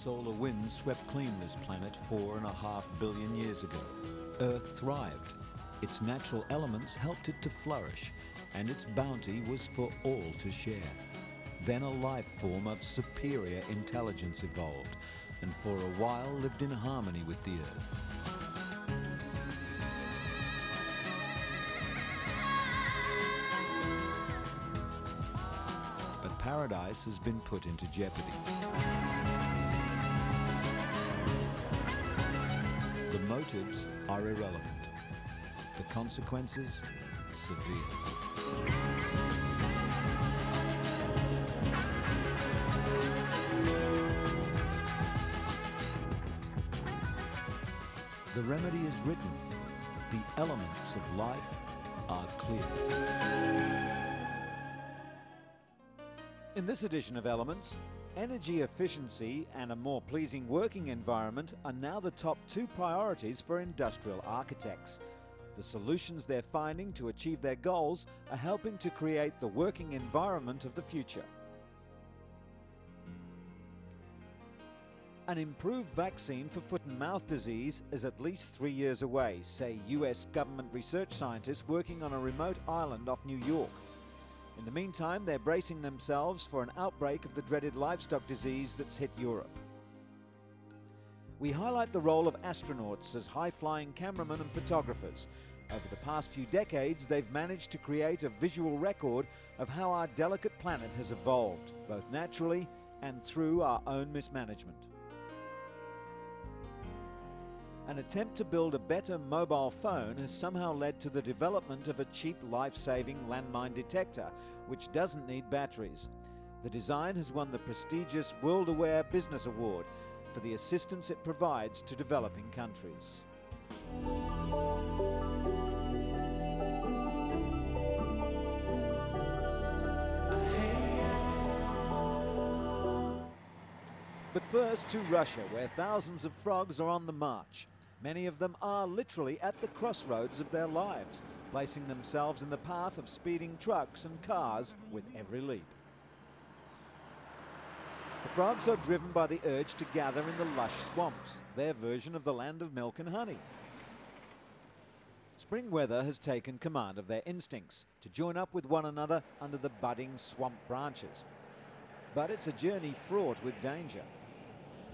solar winds swept clean this planet 4.5 billion years ago. Earth thrived. Its natural elements helped it to flourish, and its bounty was for all to share. Then a life form of superior intelligence evolved, and for a while lived in harmony with the Earth. But paradise has been put into jeopardy. The motives are irrelevant. The consequences, severe. The remedy is written. The elements of life are clear. In this edition of Elements, energy efficiency and a more pleasing working environment are now the top two priorities for industrial architects. The solutions they're finding to achieve their goals are helping to create the working environment of the future. An improved vaccine for foot and mouth disease is at least 3 years away, say US government research scientists working on a remote island off New York. In the meantime, they're bracing themselves for an outbreak of the dreaded livestock disease that's hit Europe. We highlight the role of astronauts as high-flying cameramen and photographers. Over the past few decades, they've managed to create a visual record of how our delicate planet has evolved, both naturally and through our own mismanagement. An attempt to build a better mobile phone has somehow led to the development of a cheap life-saving landmine detector, which doesn't need batteries. The design has won the prestigious World Aware Business Award for the assistance it provides to developing countries. But first to Russia, where thousands of frogs are on the march. Many of them are literally at the crossroads of their lives, placing themselves in the path of speeding trucks and cars with every leap. The frogs are driven by the urge to gather in the lush swamps, their version of the land of milk and honey. Spring weather has taken command of their instincts to join up with one another under the budding swamp branches. But it's a journey fraught with danger.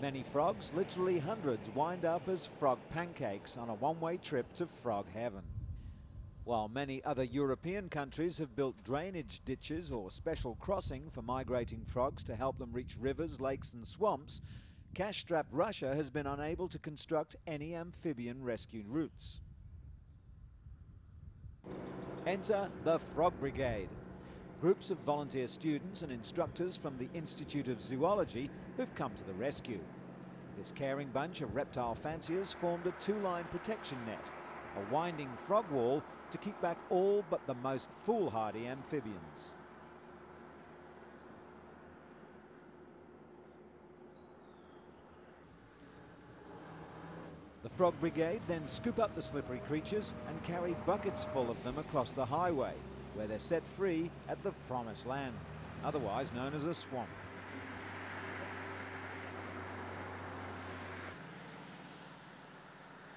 Many frogs, literally hundreds, wind up as frog pancakes on a one-way trip to frog heaven. While many other European countries have built drainage ditches or special crossing for migrating frogs to help them reach rivers, lakes and swamps, cash-strapped Russia has been unable to construct any amphibian rescue routes. Enter the Frog Brigade. Groups of volunteer students and instructors from the Institute of Zoology who've come to the rescue. This caring bunch of reptile fanciers formed a two-line protection net, a winding frog wall to keep back all but the most foolhardy amphibians. The Frog Brigade then scoop up the slippery creatures and carry buckets full of them across the highway, where they're set free at the Promised Land, otherwise known as a swamp.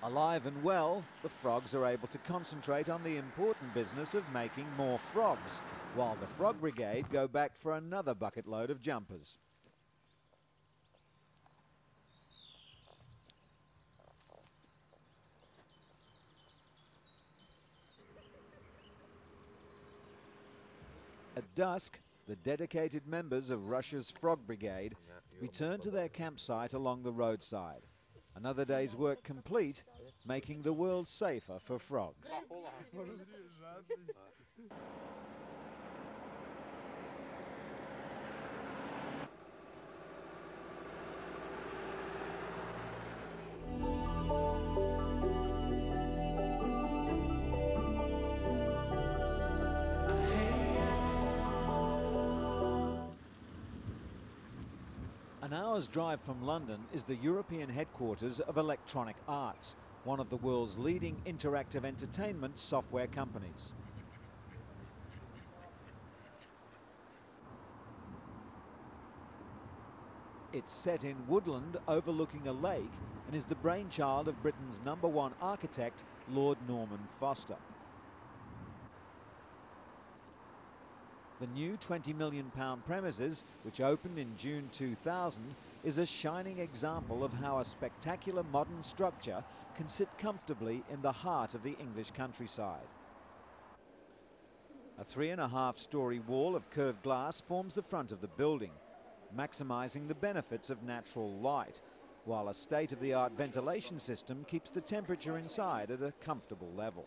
Alive and well, the frogs are able to concentrate on the important business of making more frogs, while the Frog Brigade go back for another bucket load of jumpers. At dusk, the dedicated members of Russia's Frog Brigade return to their campsite along the roadside. Another day's work complete, making the world safer for frogs. An hour's drive from London is the European headquarters of Electronic Arts, one of the world's leading interactive entertainment software companies. It's set in woodland overlooking a lake and is the brainchild of Britain's #1 architect, Lord Norman Foster. The new £20 million premises, which opened in June 2000, is a shining example of how a spectacular modern structure can sit comfortably in the heart of the English countryside. A 3.5-storey wall of curved glass forms the front of the building, maximising the benefits of natural light, while a state-of-the-art ventilation system keeps the temperature inside at a comfortable level.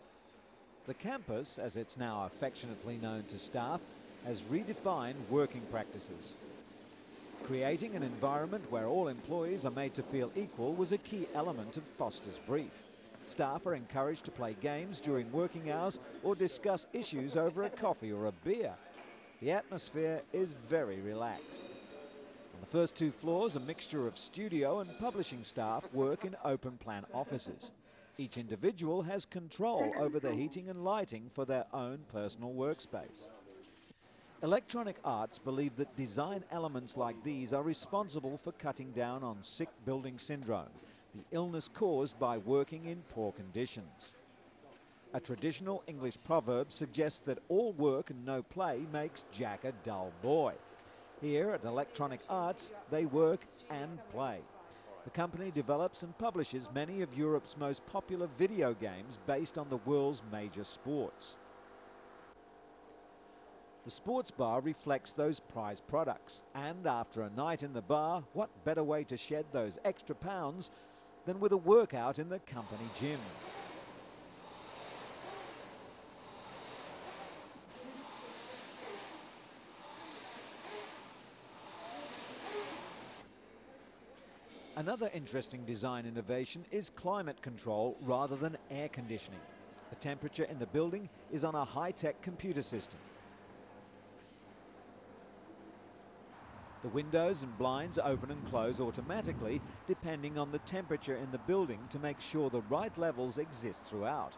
The campus, as it's now affectionately known to staff, has redefined working practices. Creating an environment where all employees are made to feel equal was a key element of Foster's brief. Staff are encouraged to play games during working hours or discuss issues over a coffee or a beer. The atmosphere is very relaxed. On the first 2 floors, a mixture of studio and publishing staff work in open-plan offices. Each individual has control over the heating and lighting for their own personal workspace. Electronic Arts believe that design elements like these are responsible for cutting down on sick building syndrome, the illness caused by working in poor conditions. A traditional English proverb suggests that all work and no play makes Jack a dull boy. Here at Electronic Arts, they work and play. The company develops and publishes many of Europe's most popular video games based on the world's major sports. The sports bar reflects those prized products, and after a night in the bar, what better way to shed those extra pounds than with a workout in the company gym. Another interesting design innovation is climate control rather than air conditioning. The temperature in the building is on a high-tech computer system. The windows and blinds open and close automatically depending on the temperature in the building to make sure the right levels exist throughout.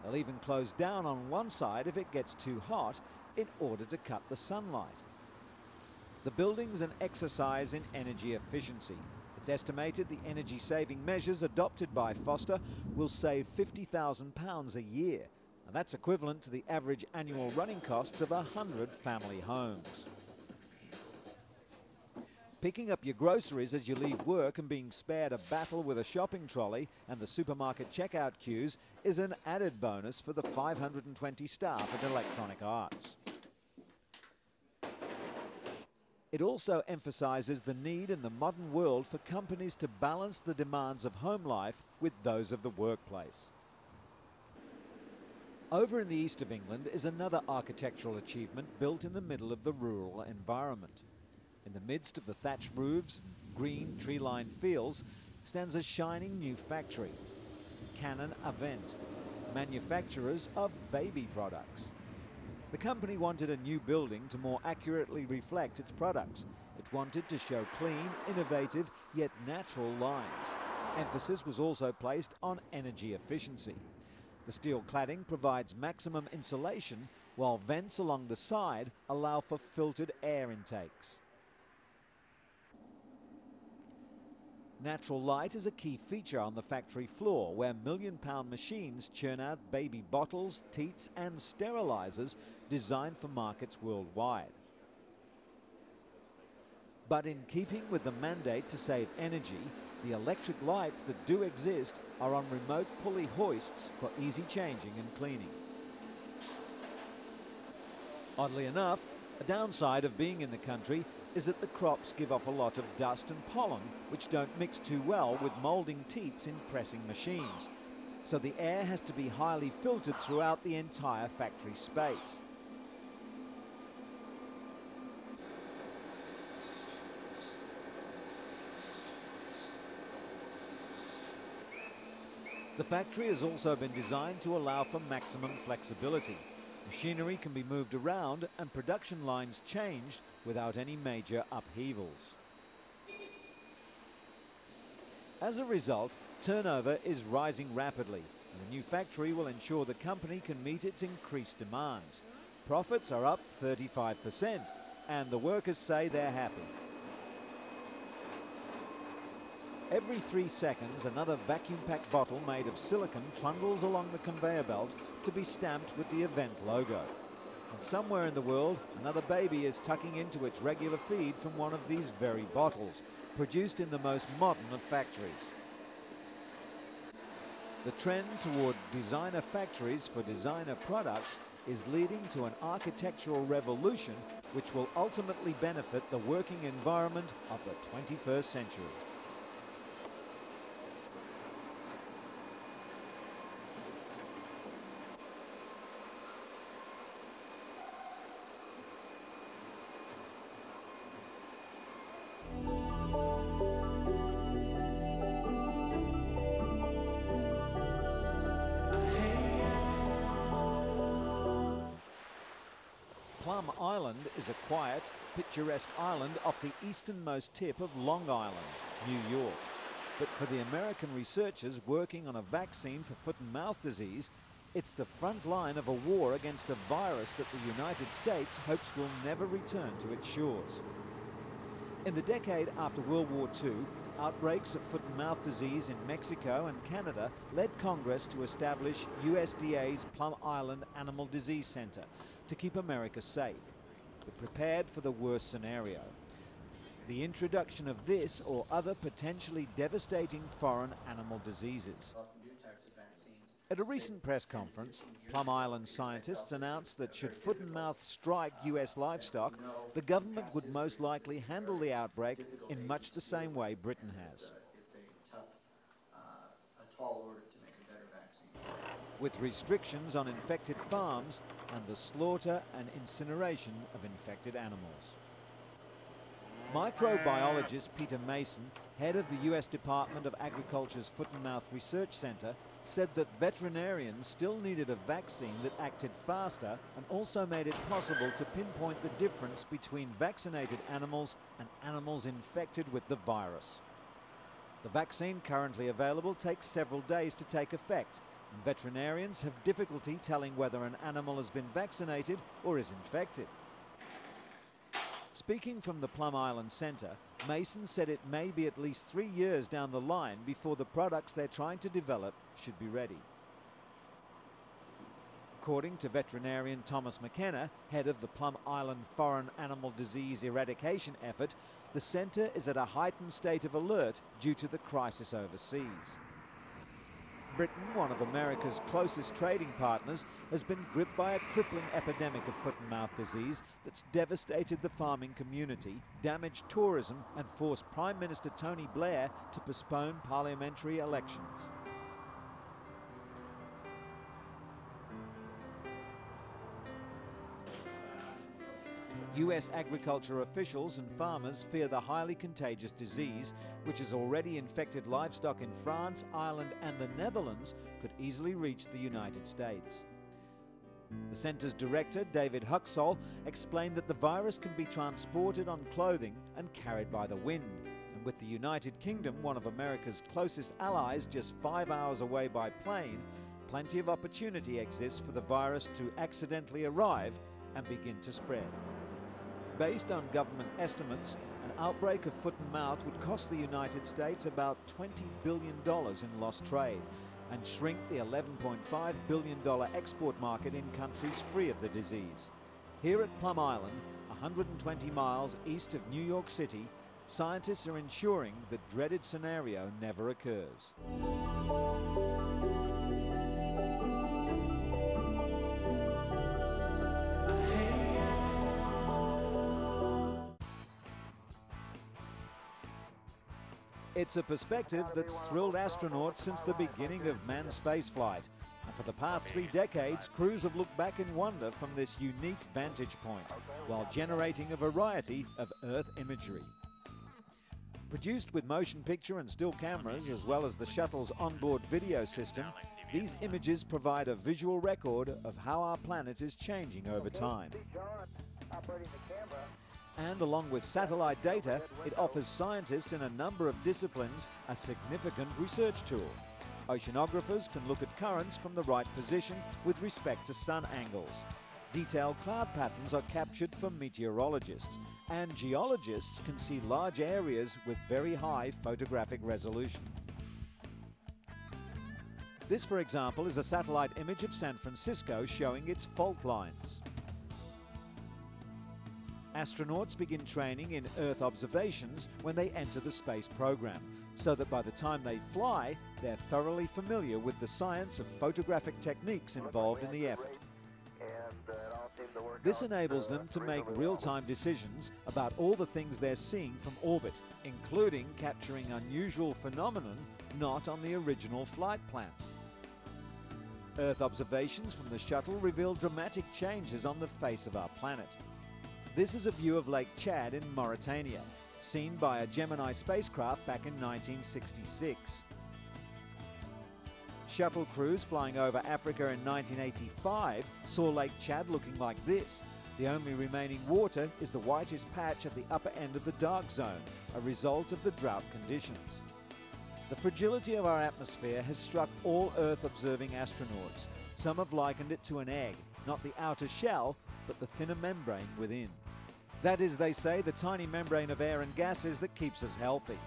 They'll even close down on one side if it gets too hot in order to cut the sunlight. The building's an exercise in energy efficiency. It's estimated the energy-saving measures adopted by Foster will save £50,000 a year, and that's equivalent to the average annual running costs of 100 family homes. Picking up your groceries as you leave work and being spared a battle with a shopping trolley and the supermarket checkout queues is an added bonus for the 520 staff at Electronic Arts. It also emphasises the need in the modern world for companies to balance the demands of home life with those of the workplace. Over in the east of England is another architectural achievement built in the middle of the rural environment. In the midst of the thatched roofs and green tree-lined fields stands a shining new factory, Canon Avent, manufacturers of baby products. The company wanted a new building to more accurately reflect its products. It wanted to show clean, innovative, yet natural lines. Emphasis was also placed on energy efficiency. The steel cladding provides maximum insulation, while vents along the side allow for filtered air intakes. Natural light is a key feature on the factory floor, where million-pound machines churn out baby bottles, teats and sterilisers designed for markets worldwide. But in keeping with the mandate to save energy, the electric lights that do exist are on remote pulley hoists for easy changing and cleaning. Oddly enough, a downside of being in the country is that the crops give off a lot of dust and pollen, which don't mix too well with moulding teats in pressing machines. So the air has to be highly filtered throughout the entire factory space. The factory has also been designed to allow for maximum flexibility. Machinery can be moved around and production lines changed without any major upheavals. As a result, turnover is rising rapidly, and the new factory will ensure the company can meet its increased demands. Profits are up 35%, and the workers say they're happy. Every 3 seconds, another vacuum-packed bottle made of silicone trundles along the conveyor belt to be stamped with the event logo. And somewhere in the world, another baby is tucking into its regular feed from one of these very bottles, produced in the most modern of factories. The trend toward designer factories for designer products is leading to an architectural revolution which will ultimately benefit the working environment of the 21st century. Plum Island is a quiet, picturesque island off the easternmost tip of Long Island, New York. But for the American researchers working on a vaccine for foot and mouth disease, it's the front line of a war against a virus that the United States hopes will never return to its shores. In the decade after World War II, outbreaks of foot and mouth disease in Mexico and Canada led Congress to establish USDA's Plum Island Animal Disease Center to keep America safe, but prepared for the worst scenario: the introduction of this or other potentially devastating foreign animal diseases. At a recent press conference, Plum Island scientists announced that should foot and mouth strike US livestock, the government would most likely handle the outbreak in much the same way Britain has. It's a tall order to make a better vaccine. With restrictions on infected farms and the slaughter and incineration of infected animals. Microbiologist Peter Mason, head of the US Department of Agriculture's Foot and Mouth Research Center, said that veterinarians still needed a vaccine that acted faster and also made it possible to pinpoint the difference between vaccinated animals and animals infected with the virus. The vaccine currently available takes several days to take effect, and veterinarians have difficulty telling whether an animal has been vaccinated or is infected. Speaking from the Plum Island Center, Mason said it may be at least 3 years down the line before the products they're trying to develop should be ready. According to veterinarian Thomas McKenna, head of the Plum Island Foreign Animal Disease Eradication effort, the center is at a heightened state of alert due to the crisis overseas. Britain, one of America's closest trading partners, has been gripped by a crippling epidemic of foot and mouth disease that's devastated the farming community, damaged tourism, and forced Prime Minister Tony Blair to postpone parliamentary elections. US agriculture officials and farmers fear the highly contagious disease, which has already infected livestock in France, Ireland and the Netherlands, could easily reach the United States. The centre's director, David Huxall, explained that the virus can be transported on clothing and carried by the wind. And with the United Kingdom, one of America's closest allies, just 5 hours away by plane, plenty of opportunity exists for the virus to accidentally arrive and begin to spread. Based on government estimates, an outbreak of foot and mouth would cost the United States about $20 billion in lost trade and shrink the $11.5 billion export market in countries free of the disease. Here at Plum Island, 120 miles east of New York City, scientists are ensuring the dreaded scenario never occurs. It's a perspective that's thrilled astronauts since the beginning of manned spaceflight. And for the past 3 decades, crews have looked back in wonder from this unique vantage point, while generating a variety of Earth imagery. Produced with motion picture and still cameras, as well as the shuttle's onboard video system, these images provide a visual record of how our planet is changing over time. And along with satellite data, it offers scientists in a number of disciplines a significant research tool. Oceanographers can look at currents from the right position with respect to sun angles. Detailed cloud patterns are captured for meteorologists, and geologists can see large areas with very high photographic resolution. This, for example, is a satellite image of San Francisco showing its fault lines. Astronauts begin training in Earth observations when they enter the space program, so that by the time they fly, they're thoroughly familiar with the science of photographic techniques involved in the effort. This enables them to make real-time decisions about all the things they're seeing from orbit, including capturing unusual phenomenon not on the original flight plan. Earth observations from the shuttle reveal dramatic changes on the face of our planet. This is a view of Lake Chad in Mauritania, seen by a Gemini spacecraft back in 1966. Shuttle crews flying over Africa in 1985 saw Lake Chad looking like this. The only remaining water is the whitish patch at the upper end of the dark zone, a result of the drought conditions. The fragility of our atmosphere has struck all Earth-observing astronauts. Some have likened it to an egg, not the outer shell, but the thinner membrane within. That is, they say, the tiny membrane of air and gases that keeps us healthy.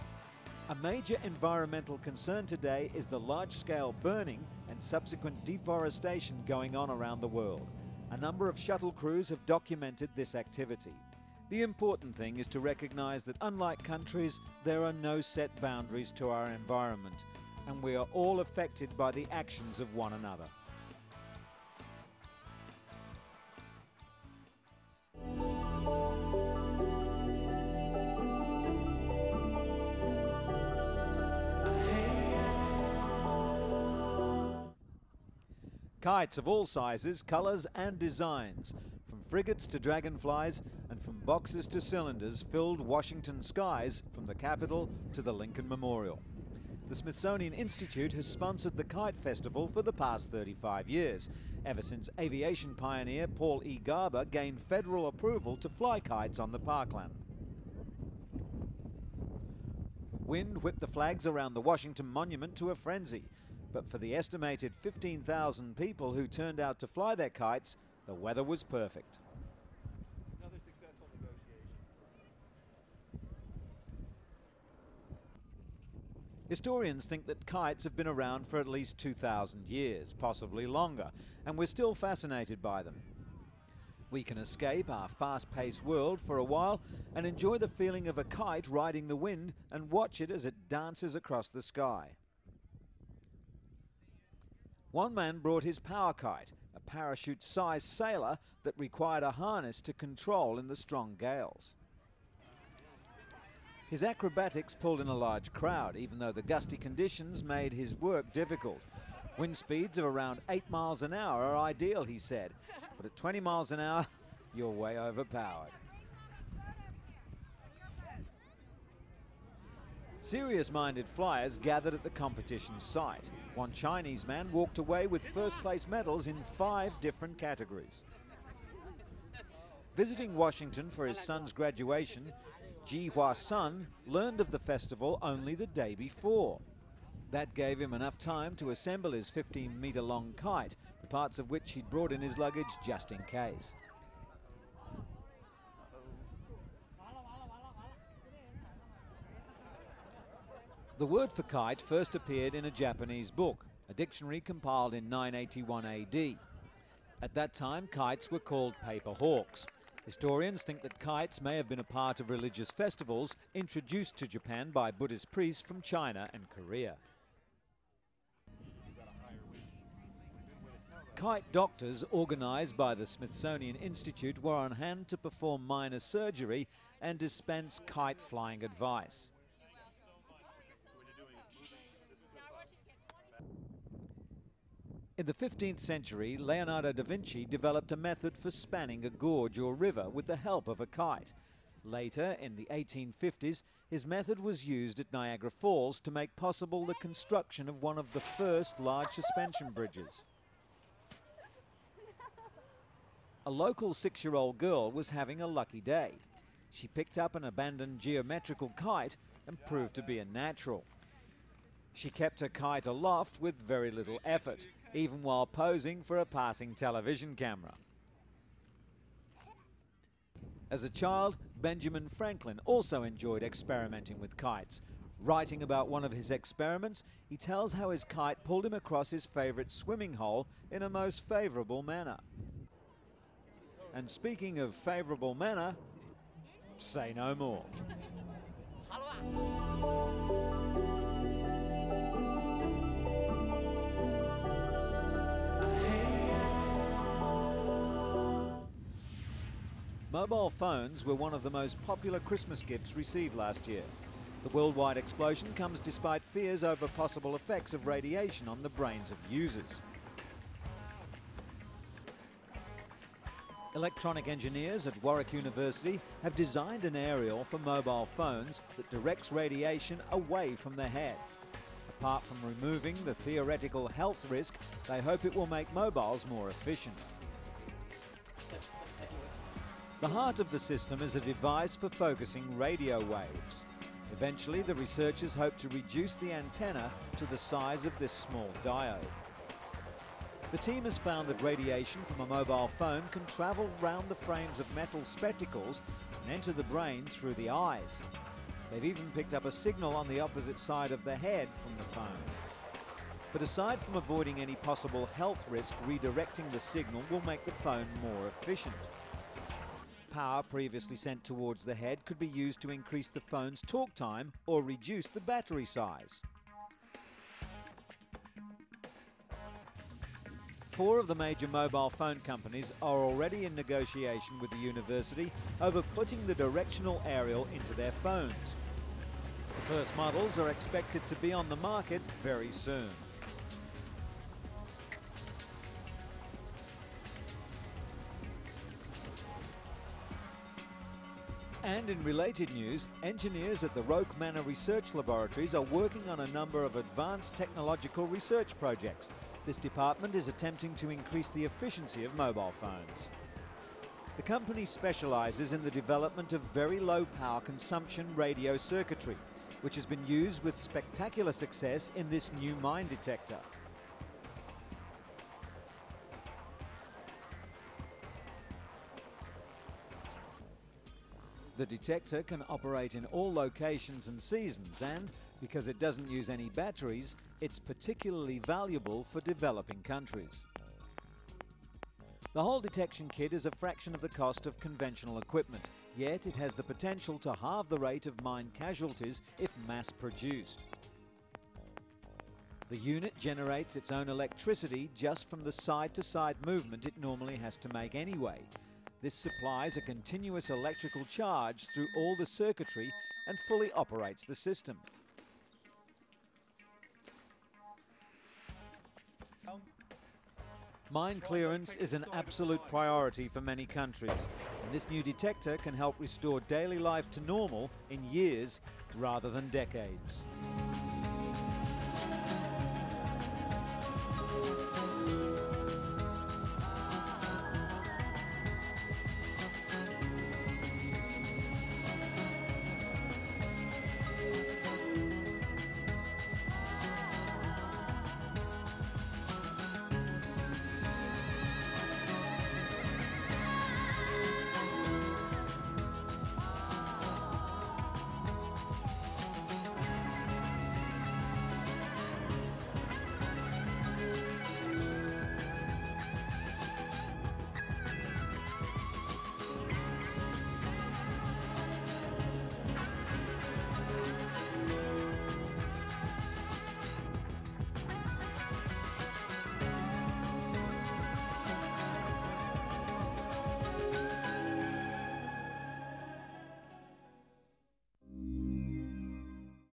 A major environmental concern today is the large-scale burning and subsequent deforestation going on around the world. A number of shuttle crews have documented this activity. The important thing is to recognize that unlike countries, there are no set boundaries to our environment, and we are all affected by the actions of one another. Kites of all sizes, colours and designs, from frigates to dragonflies and from boxes to cylinders, filled Washington skies from the Capitol to the Lincoln Memorial. The Smithsonian Institute has sponsored the Kite Festival for the past 35 years, ever since aviation pioneer Paul E. Garber gained federal approval to fly kites on the parkland. Wind whipped the flags around the Washington Monument to a frenzy. But for the estimated 15,000 people who turned out to fly their kites, the weather was perfect. Another successful negotiation. Historians think that kites have been around for at least 2,000 years, possibly longer, and we're still fascinated by them. We can escape our fast-paced world for a while and enjoy the feeling of a kite riding the wind and watch it as it dances across the sky. One man brought his power kite, a parachute-sized sailor that required a harness to control in the strong gales. His acrobatics pulled in a large crowd, even though the gusty conditions made his work difficult. Wind speeds of around 8 miles an hour are ideal, he said, but at 20 miles an hour, you're way overpowered. Serious-minded flyers gathered at the competition site. One Chinese man walked away with first-place medals in 5 different categories. Visiting Washington for his son's graduation, Ji Hua Sun learned of the festival only the day before. That gave him enough time to assemble his 15-meter-long kite, the parts of which he'd brought in his luggage just in case. The word for kite first appeared in a Japanese book, a dictionary compiled in 981 AD. At that time, kites were called paper hawks. Historians think that kites may have been a part of religious festivals introduced to Japan by Buddhist priests from China and Korea. Kite doctors, organized by the Smithsonian Institute, were on hand to perform minor surgery and dispense kite flying advice. In the 15th century, Leonardo da Vinci developed a method for spanning a gorge or river with the help of a kite. Later, in the 1850s, his method was used at Niagara Falls to make possible the construction of one of the first large suspension bridges. A local 6-year-old girl was having a lucky day. She picked up an abandoned geometrical kite and proved to be a natural. She kept her kite aloft with very little effort, even while posing for a passing television camera. As a child, Benjamin Franklin also enjoyed experimenting with kites. Writing about one of his experiments, he tells how his kite pulled him across his favourite swimming hole in a most favourable manner. And speaking of favourable manner, say no more. Mobile phones were one of the most popular Christmas gifts received last year. The worldwide explosion comes despite fears over possible effects of radiation on the brains of users. Electronic engineers at Warwick University have designed an aerial for mobile phones that directs radiation away from the head. Apart from removing the theoretical health risk, they hope it will make mobiles more efficient. The heart of the system is a device for focusing radio waves. Eventually, the researchers hope to reduce the antenna to the size of this small diode. The team has found that radiation from a mobile phone can travel round the frames of metal spectacles and enter the brain through the eyes. They've even picked up a signal on the opposite side of the head from the phone. But aside from avoiding any possible health risk, redirecting the signal will make the phone more efficient. Power previously sent towards the head could be used to increase the phone's talk time or reduce the battery size. 4 of the major mobile phone companies are already in negotiation with the university over putting the directional aerial into their phones. The first models are expected to be on the market very soon. And in related news, engineers at the Roke Manor Research Laboratories are working on a number of advanced technological research projects. This department is attempting to increase the efficiency of mobile phones. The company specialises in the development of very low power consumption radio circuitry, which has been used with spectacular success in this new mine detector. The detector can operate in all locations and seasons, and because it doesn't use any batteries, it's particularly valuable for developing countries. The whole detection kit is a fraction of the cost of conventional equipment, yet it has the potential to halve the rate of mine casualties if mass-produced. The unit generates its own electricity just from the side-to-side movement it normally has to make anyway. This supplies a continuous electrical charge through all the circuitry and fully operates the system. Mine clearance is an absolute priority for many countries, and this new detector can help restore daily life to normal in years rather than decades.